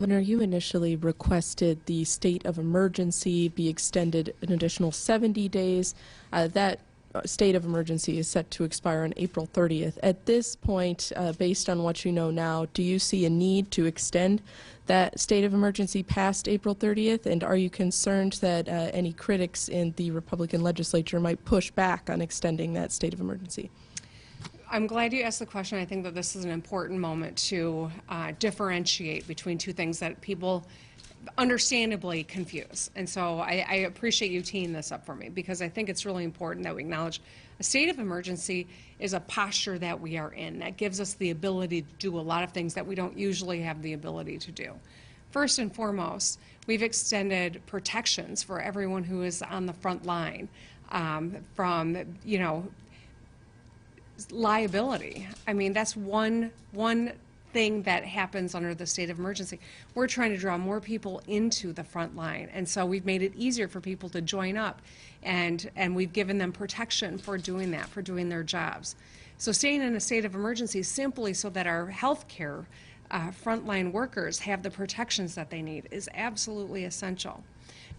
Governor, you initially requested the state of emergency be extended an additional 70 days. That state of emergency is set to expire on April 30th. At this point, based on what you know now, do you see a need to extend that state of emergency past April 30th? And are you concerned that any critics in the Republican legislature might push back on extending that state of emergency? I'm glad you asked the question. I think that this is an important moment to differentiate between two things that people understandably confuse. And so I appreciate you teeing this up for me, because I think it's really important that we acknowledge a state of emergency is a posture that we are in that gives us the ability to do a lot of things that we don't usually have the ability to do. First and foremost, we've extended protections for everyone who is on the front line from, liability. I mean, that's one thing that happens under the state of emergency. We're trying to draw more people into the front line, and so we've made it easier for people to join up, and we've given them protection for doing that, for doing their jobs. So staying in a state of emergency simply so that our healthcare frontline workers have the protections that they need is absolutely essential.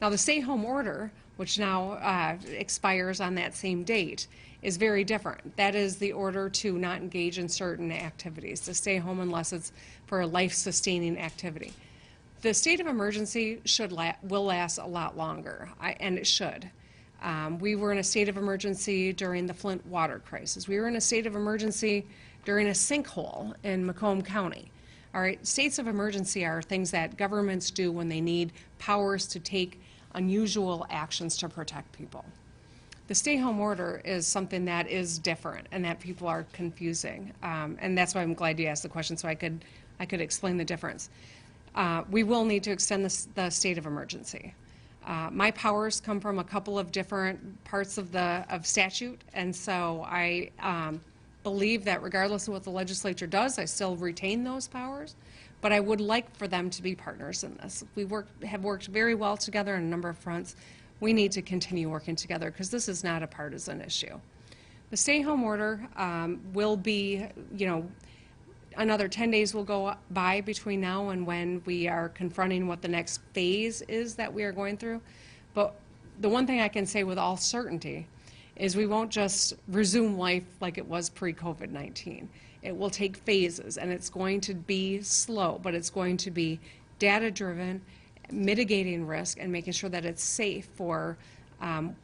Now, the stay-home order, which now expires on that same date, is very different. That is the order to not engage in certain activities, to stay home unless it's for a life-sustaining activity. The state of emergency will last a lot longer, and it should. We were in a state of emergency during the Flint water crisis. We were in a state of emergency during a sinkhole in Macomb County. All right, states of emergency are things that governments do when they need powers to take unusual actions to protect people. The stay-home order is something that is different and that people are confusing, and that's why I'm glad you asked the question so I could explain the difference. We will need to extend the state of emergency. My powers come from a couple of different parts of statute, and so I believe that regardless of what the legislature does, I still retain those powers, but I would like for them to be partners in this. We have worked very well together on a number of fronts. We need to continue working together because this is not a partisan issue. The stay-home order will be, another 10 days will go by between now and when we are confronting what the next phase is that we are going through. But the one thing I can say with all certainty is we won't just resume life like it was pre-COVID-19. It will take phases, and it's going to be slow, but it's going to be data-driven, mitigating risk, and making sure that it's safe for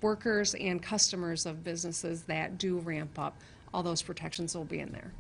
workers and customers of businesses that do ramp up. All those protections will be in there.